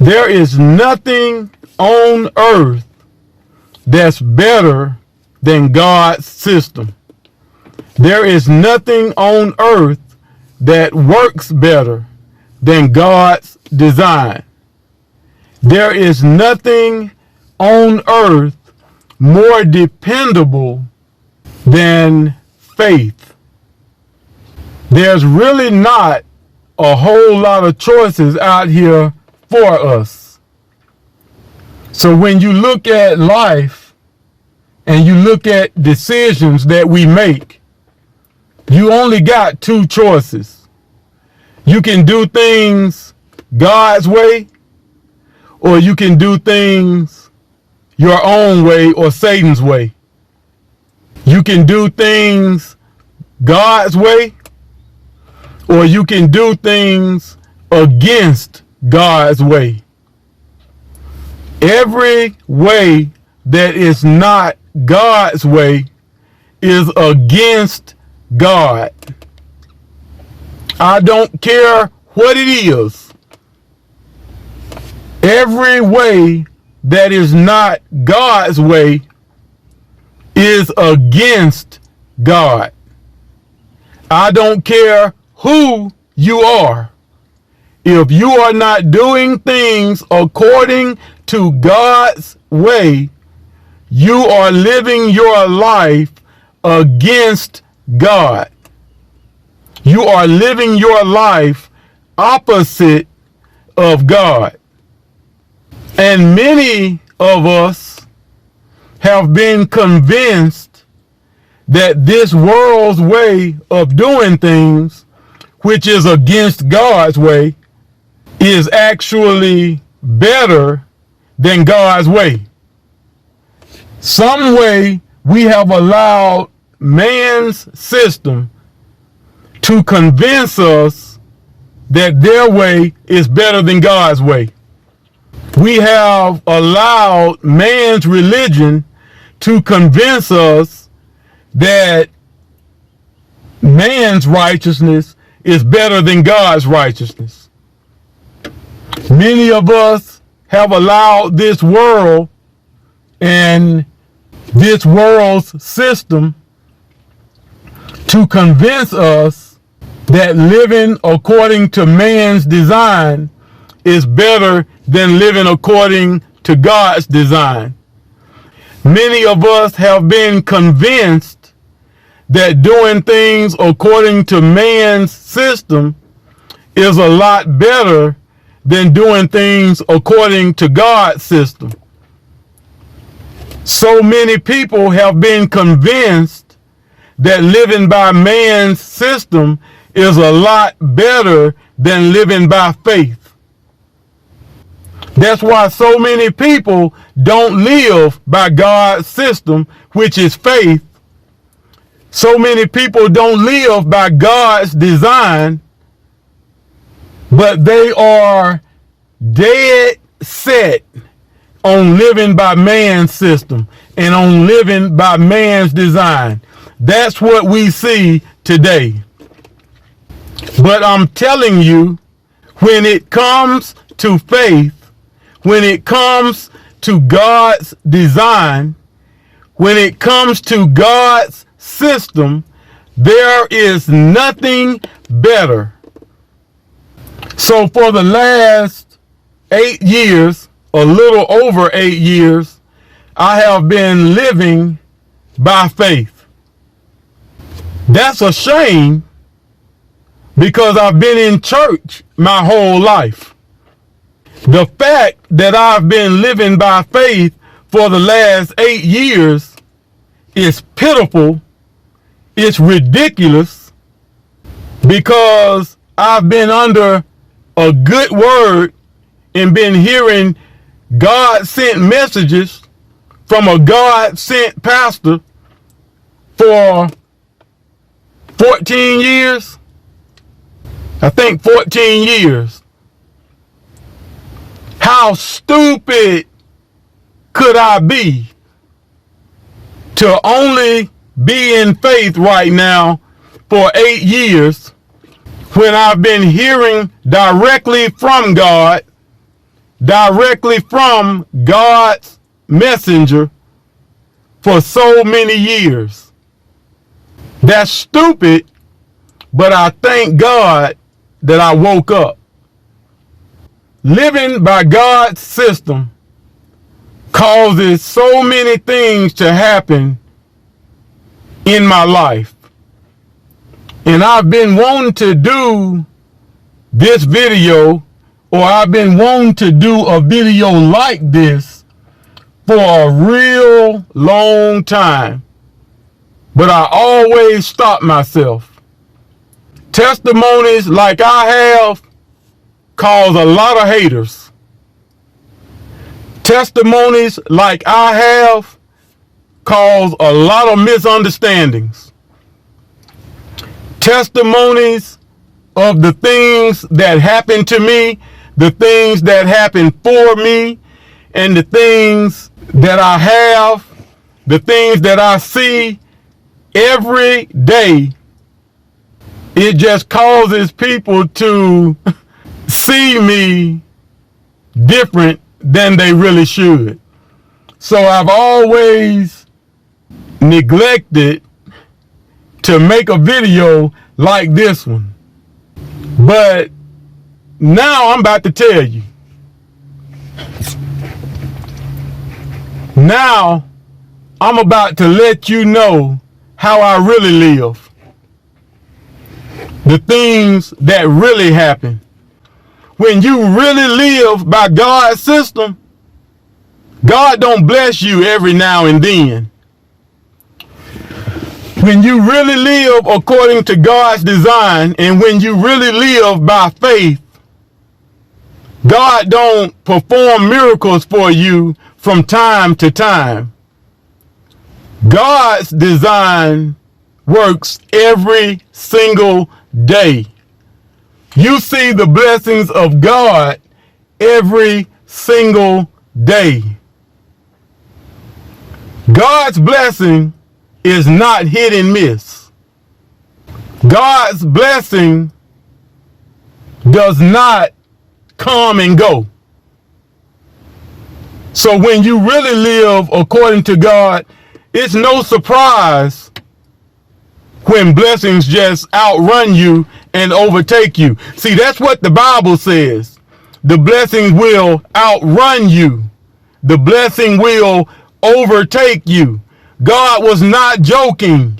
There is nothing on earth that's better than God's system. There is nothing on earth that works better than God's design. There is nothing on earth more dependable than faith. There's really not a whole lot of choices out here for us. So when you look at life and you look at decisions that we make, you only got two choices. You can do things God's way, or you can do things your own way or Satan's way. You can do things God's way, or you can do things against God's way. Every way that is not God's way is against God. I don't care what it is. Every way that is not God's way is against God. I don't care who you are. If you are not doing things according to God's way, you are living your life against God. You are living your life opposite of God. And many of us have been convinced that this world's way of doing things, which is against God's way, is actually better than God's way. Some way we have allowed man's system to convince us that their way is better than God's way. We have allowed man's religion to convince us that man's righteousness is better than God's righteousness. Many of us have allowed this world and this world's system to convince us that living according to man's design is better than living according to God's design. Many of us have been convinced that doing things according to man's system is a lot better than doing things according to God's system. So many people have been convinced that living by man's system is a lot better than living by faith. That's why so many people don't live by God's system, which is faith. So many people don't live by God's design, but they are dead set on living by man's system and on living by man's design. That's what we see today. But I'm telling you, when it comes to faith, when it comes to God's design, when it comes to God's system, there is nothing better. So for the last 8 years, a little over 8 years, I have been living by faith. That's a shame, because I've been in church my whole life. The fact that I've been living by faith for the last 8 years is pitiful. It's ridiculous, because I've been under a good word and been hearing God-sent messages from a God-sent pastor for 14 years. I think 14 years. How stupid could I be to only be in faith right now for 8 years when I've been hearing directly from God directly from God's messenger for so many years. That's stupid, but I thank God that I woke up. Living by God's system causes so many things to happen in my life. And I've been wanting to do this video, or I've been wanting to do a video like this for a real long time. But I always stop myself. Testimonies like I have cause a lot of haters. Testimonies like I have cause a lot of misunderstandings. Testimonies of the things that happened to me, the things that happened for me, and the things that I have, the things that I see every day. It just causes people to see me different than they really should. So I've always neglected to make a video like this one. But now I'm about to tell you. Now I'm about to let you know how I really live. The things that really happen. When you really live by God's system, God don't bless you every now and then. When you really live according to God's design, and when you really live by faith, God don't perform miracles for you from time to time. God's design works every single day. You see the blessings of God every single day. God's blessing is not hit and miss. God's blessing does not come and go. So when you really live according to God, it's no surprise when blessings just outrun you and overtake you. See, that's what the Bible says. The blessing will outrun you. The blessing will overtake you. God was not joking.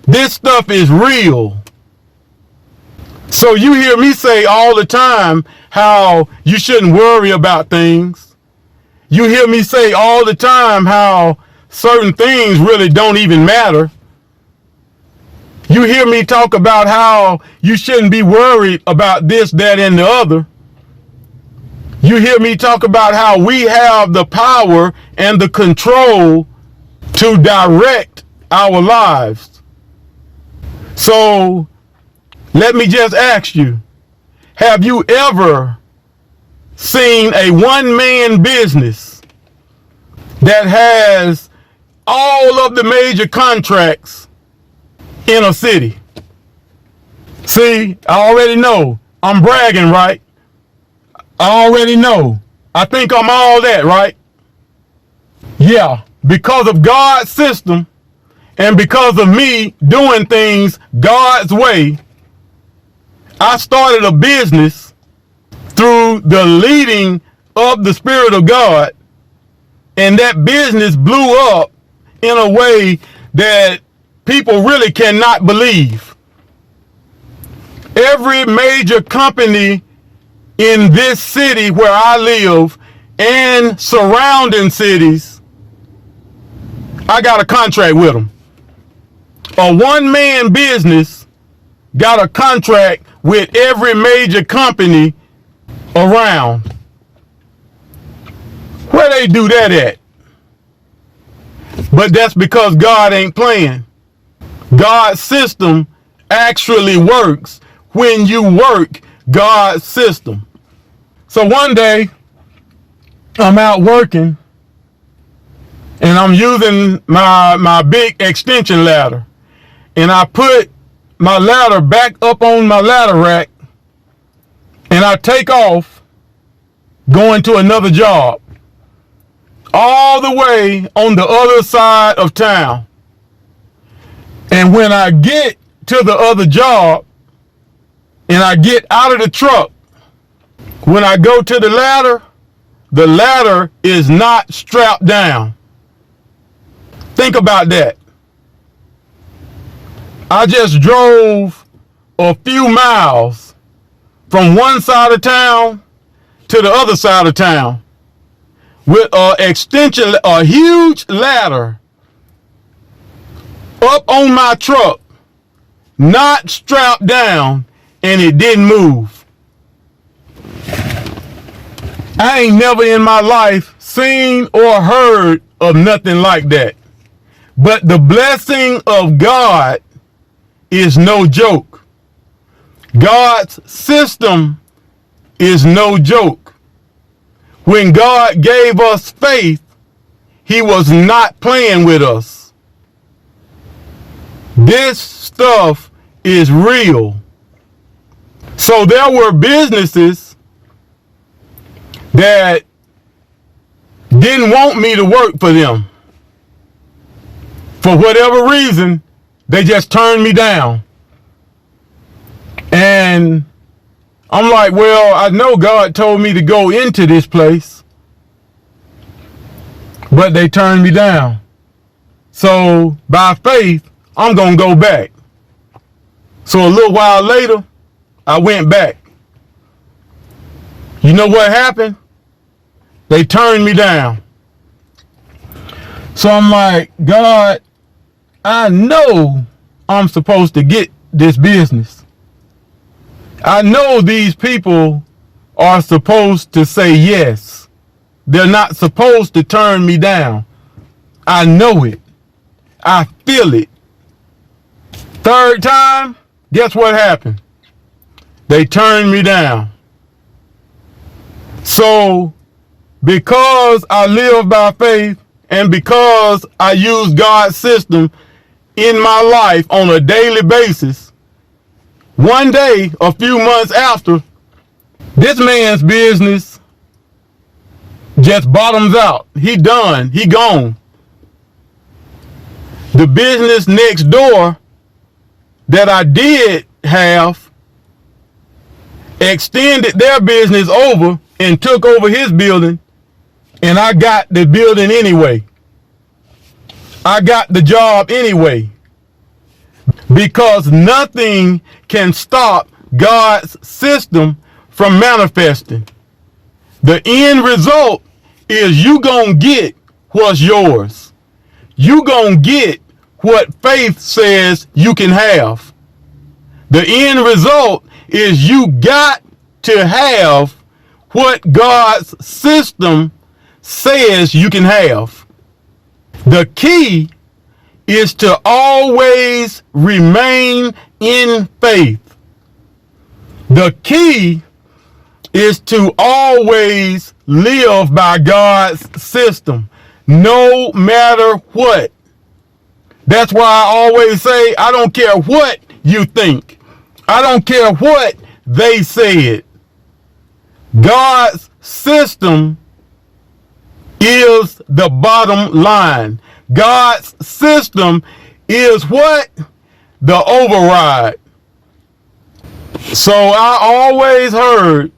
This stuff is real. So you hear me say all the time how you shouldn't worry about things. You hear me say all the time how certain things really don't even matter. You hear me talk about how you shouldn't be worried about this, that, and the other. You hear me talk about how we have the power and the control to direct our lives. So let me just ask you, have you ever seen a one-man business that has all of the major contracts in a city? See, I already know. I'm bragging, right? I already know. I think I'm all that, right? Yeah, because of God's system and because of me doing things God's way, I started a business through the leading of the Spirit of God, and that business blew up in a way that people really cannot believe. Every major company in this city where I live and surrounding cities, I got a contract with them. A one-man business got a contract with every major company around. Where they do that at? But that's because God ain't playing. God's system actually works when you work God's system. So one day, I'm out working, and I'm using my big extension ladder. And I put my ladder back up on my ladder rack, and I take off, going to another job, all the way on the other side of town. And when I get to the other job and I get out of the truck, when I go to the ladder is not strapped down. Think about that. I just drove a few miles from one side of town to the other side of town with a huge ladder up on my truck, not strapped down, and it didn't move. I ain't never in my life seen or heard of nothing like that. But the blessing of God is no joke. God's system is no joke. When God gave us faith, he was not playing with us. This stuff is real. So there were businesses that didn't want me to work for them. For whatever reason, they just turned me down. And I'm like, well, I know God told me to go into this place, but they turned me down. So by faith, I'm going to go back. So a little while later, I went back. You know what happened? They turned me down. So I'm like, God, I know I'm supposed to get this business. I know these people are supposed to say yes. They're not supposed to turn me down. I know it. I feel it. Third time, guess what happened? They turned me down. So, because I live by faith and because I use God's system in my life on a daily basis, one day, a few months after, this man's business just bottoms out. He done. He gone. The business next door that I did have extended their business over and took over his building, and I got the building anyway. I got the job anyway. Because nothing can stop God's system from manifesting. The end result is you gonna get what's yours. You gonna get what faith says you can have. The end result is you got to have what God's system says you can have. The key is to always remain in faith. The key is to always live by God's system, no matter what. That's why I always say, I don't care what you think. I don't care what they said. God's system is the bottom line. God's system is what? The override. So I always heard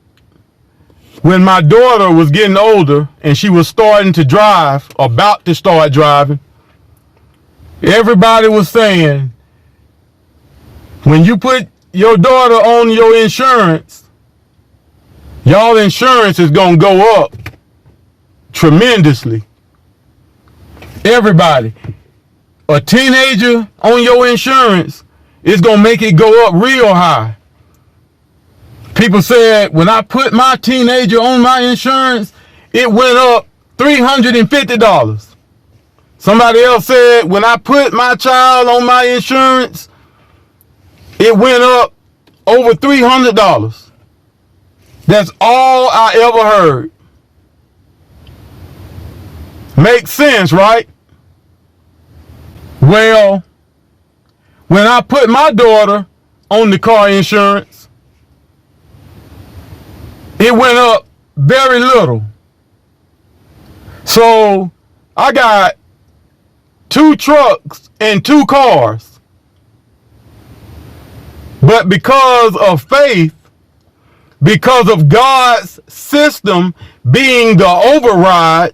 when my daughter was getting older and she was starting to drive, about to start driving, everybody was saying, when you put your daughter on your insurance, y'all insurance is going to go up tremendously. Everybody. A teenager on your insurance is going to make it go up real high. People said, when I put my teenager on my insurance, it went up $350. Somebody else said, when I put my child on my insurance, it went up over $300. That's all I ever heard. Makes sense, right? Well, when I put my daughter on the car insurance, it went up very little. So I got 2 trucks and 2 cars. But because of faith, because of God's system being the override,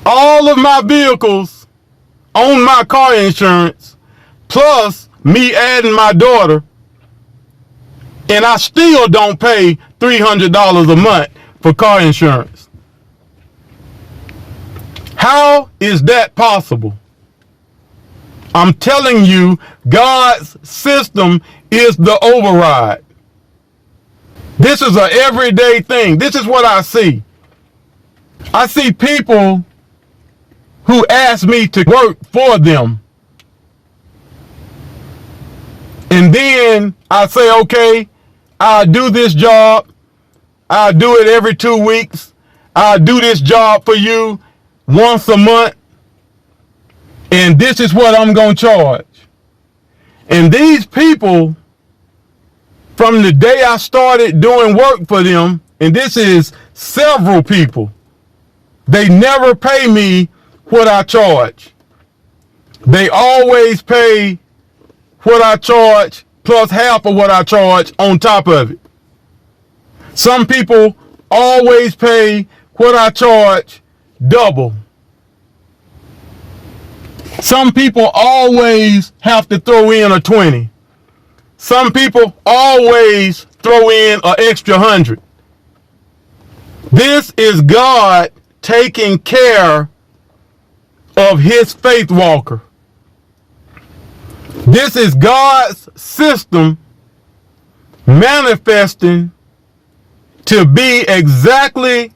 all of my vehicles on my car insurance, plus me adding my daughter, and I still don't pay $300 a month for car insurance. How is that possible? I'm telling you, God's system is the override. This is an everyday thing. This is what I see. I see people who ask me to work for them. And then I say, okay, I'll do this job. I'll do it every 2 weeks. I'll do this job for you once a month. And this is what I'm going to charge. And these people, from the day I started doing work for them, and this is several people, they never pay me what I charge. They always pay what I charge plus half of what I charge on top of it. Some people always pay what I charge double. Some people always have to throw in a 20. Some people always throw in an extra 100. This is God taking care of his faith walker. This is God's system manifesting to be exactly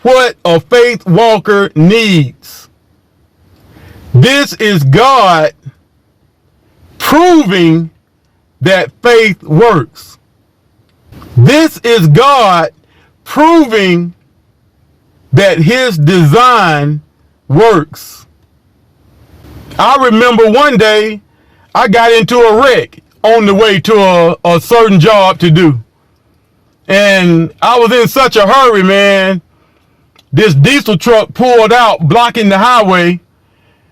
what a faith walker needs. This is God proving that faith works. This is God proving that his design works. I remember one day I got into a wreck on the way to a certain job to do. And I was in such a hurry, man. This diesel truck pulled out, blocking the highway.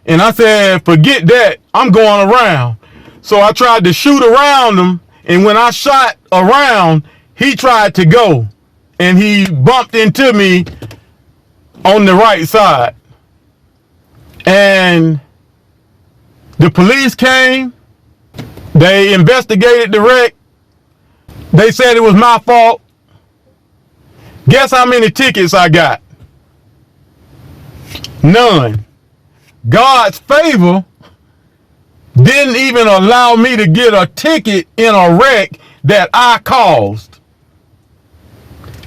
And I said, forget that, I'm going around. So I tried to shoot around him. And when I shot around, he tried to go. And he bumped into me on the right side. And the police came. They investigated the wreck. They said it was my fault. Guess how many tickets I got? None. God's favor didn't even allow me to get a ticket in a wreck that I caused.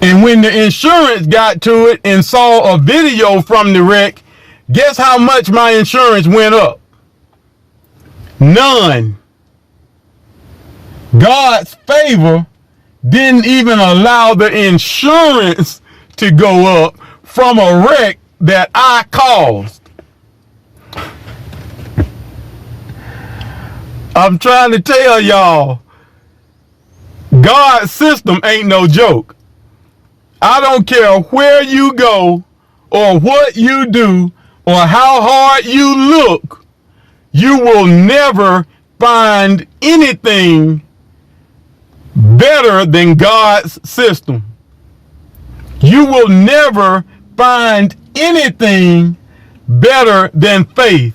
And when the insurance got to it and saw a video from the wreck, guess how much my insurance went up? None. God's favor didn't even allow the insurance to go up from a wreck that I caused. I'm trying to tell y'all, God's system ain't no joke. I don't care where you go or what you do or how hard you look, you will never find anything better than God's system. You will never find anything better than faith.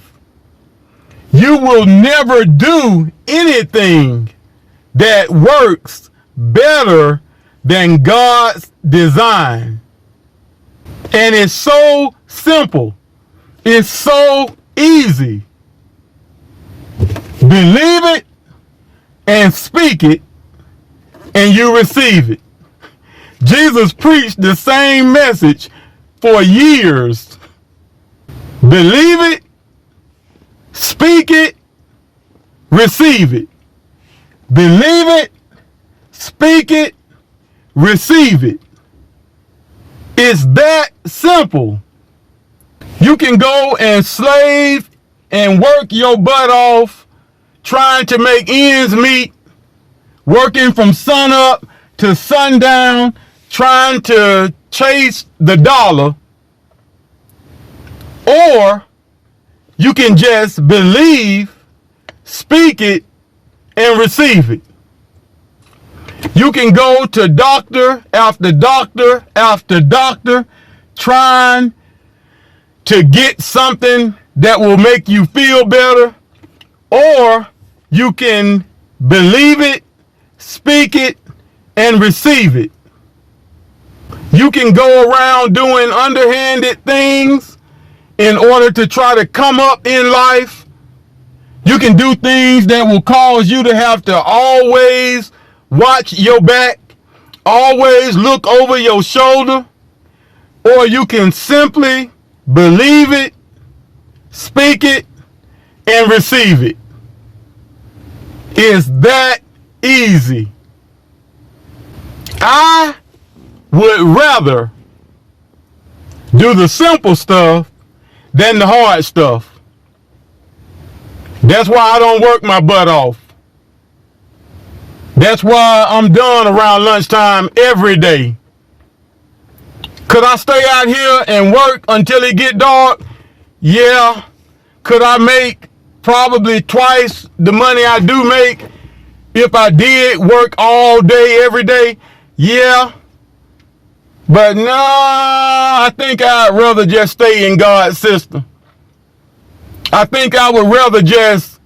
You will never do anything that works better than God's design. And it's so simple. It's so easy. Believe it and speak it, and you receive it. Jesus preached the same message for years. Believe it, speak it, receive it. Believe it, speak it, receive it. It's that simple. You can go and slave and work your butt off trying to make ends meet, working from sun up to sundown, trying to chase the dollar, or you can just believe, speak it, and receive it. You can go to doctor after doctor after doctor trying to get something that will make you feel better, or you can believe it, speak it, and receive it. You can go around doing underhanded things in order to try to come up in life. You can do things that will cause you to have to always watch your back, always look over your shoulder, or you can simply believe it, speak it, and receive it. It's that easy. I would rather do the simple stuff than the hard stuff. That's why I don't work my butt off. That's why I'm done around lunchtime every day. Could I stay out here and work until it get dark? Yeah. Could I make probably twice the money I do make if I did work all day, every day? Yeah. But no, I think I'd rather just stay in God's system. I think I would rather just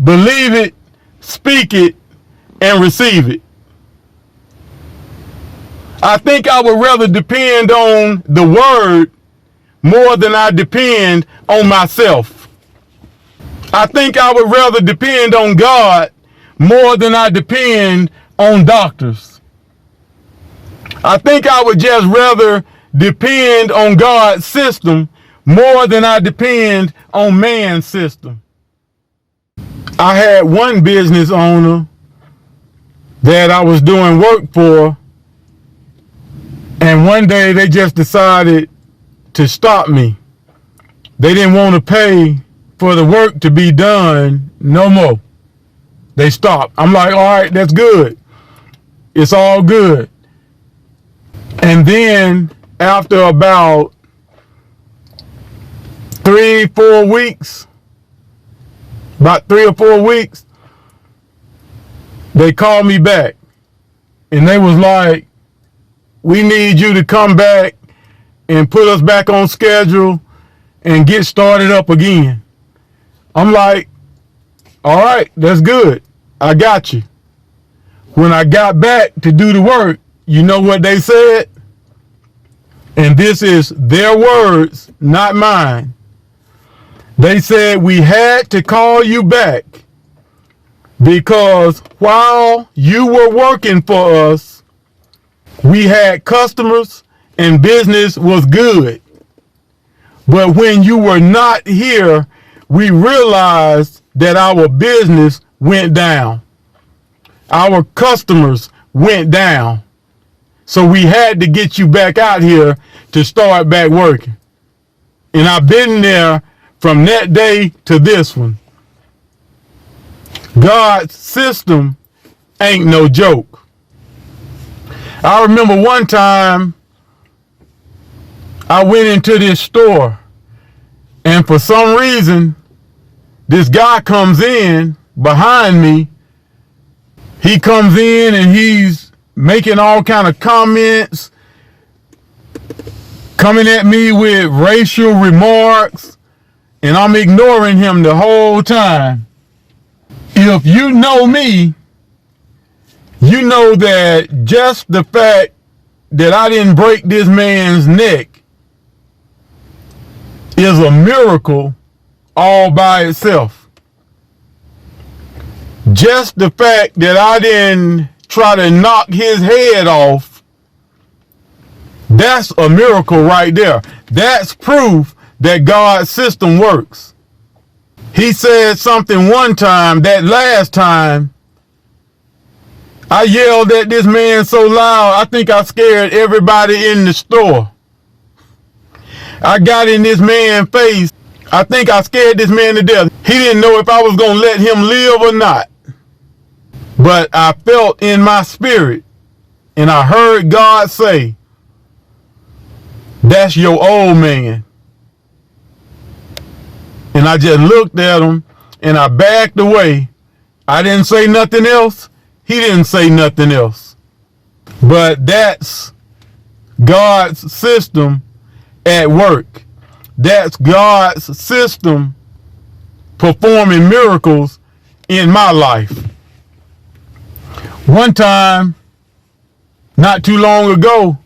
believe it, speak it, and receive it. I think I would rather depend on the word more than I depend on myself. I think I would rather depend on God more than I depend on doctors. I think I would just rather depend on God's system more than I depend on man's system. I had one business owner that I was doing work for, and one day they just decided to stop me. They didn't want to pay for the work to be done no more. They stopped. I'm like, all right, that's good. It's all good. And then after about 3 or 4 weeks, they called me back and they was like, we need you to come back and put us back on schedule and get started up again. I'm like, all right, that's good. I got you. When I got back to do the work, you know what they said? And this is their words, not mine. They said, we had to call you back because while you were working for us, we had customers and business was good. But when you were not here, we realized that our business went down. Our customers went down. So we had to get you back out here to start back working. And I've been there from that day to this one. God's system ain't no joke. I remember one time I went into this store, and for some reason, this guy comes in behind me. He comes in and he's making all kind of comments, coming at me with racial remarks, and I'm ignoring him the whole time. If you know me, you know that just the fact that I didn't break this man's neck is a miracle all by itself. Just the fact that I didn't try to knock his head off, that's a miracle right there. That's proof that God's system works. He said something one time, that last time, I yelled at this man so loud, I think I scared everybody in the store. I got in this man's face. I think I scared this man to death. He didn't know if I was going to let him live or not. But I felt in my spirit and I heard God say, "That's your old man." And I just looked at him and I backed away. I didn't say nothing else. He didn't say nothing else. But that's God's system at work. That's God's system performing miracles in my life. One time, not too long ago,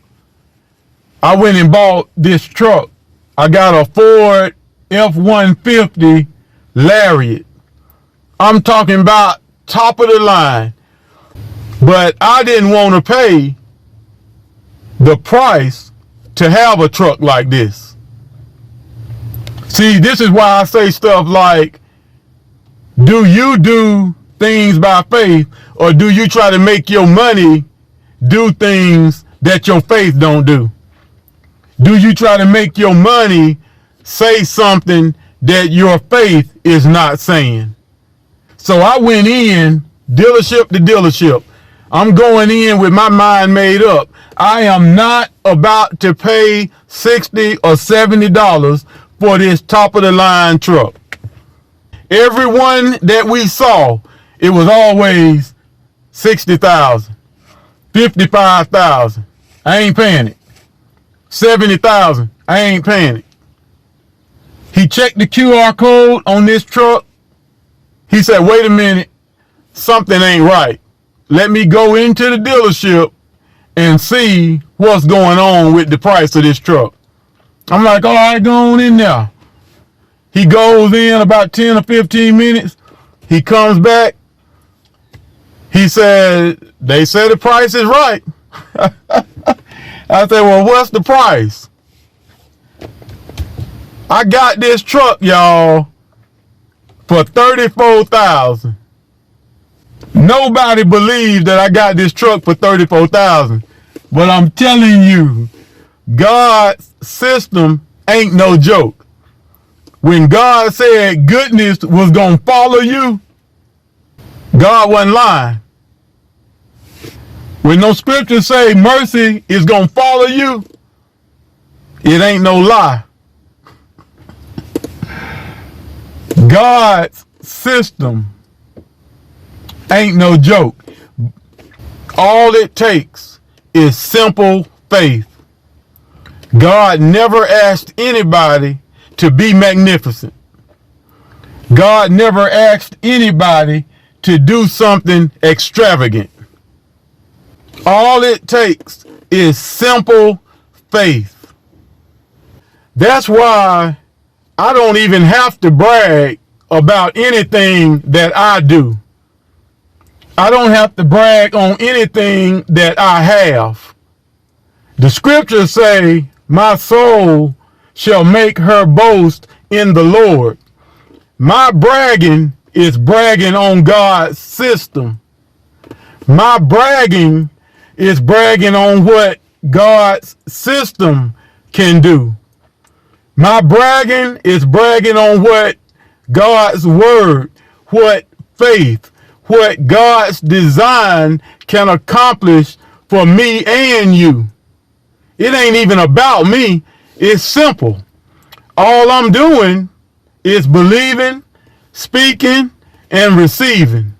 I went and bought this truck. I got a Ford F-150 Lariat. I'm talking about top of the line. But I didn't want to pay the price to have a truck like this. See, this is why I say stuff like, do you do things by faith, or do you try to make your money do things that your faith don't do? Do you try to make your money say something that your faith is not saying? So I went in dealership to dealership. I'm going in with my mind made up. I am not about to pay $60 or $70 for this top of the line truck. Everyone that we saw, it was always $60,000, $55,000. I ain't paying it. $70,000. I ain't paying it. He checked the QR code on this truck. He said, "Wait a minute, something ain't right. Let me go into the dealership and see what's going on with the price of this truck." I'm like, "All right, go on in there." He goes in about 10 or 15 minutes. He comes back. He said, "They said the price is right." I said, "Well, what's the price?" I got this truck, y'all, for $34,000. Nobody believes that I got this truck for $34,000. But I'm telling you, God's system ain't no joke. When God said goodness was going to follow you, God wasn't lying. When those scriptures say mercy is going to follow you, it ain't no lie. God's system ain't no joke. All it takes is simple faith. God never asked anybody to be magnificent. God never asked anybody to do something extravagant. All it takes is simple faith. That's why I don't even have to brag about anything that I do. I don't have to brag on anything that I have. The scriptures say, "My soul shall make her boast in the Lord." My bragging is bragging on God's system. My bragging is bragging on what God's system can do. My bragging is bragging on what God's word, what faith, what God's design can accomplish for me and you. It ain't even about me. It's simple. All I'm doing is believing, speaking, and receiving.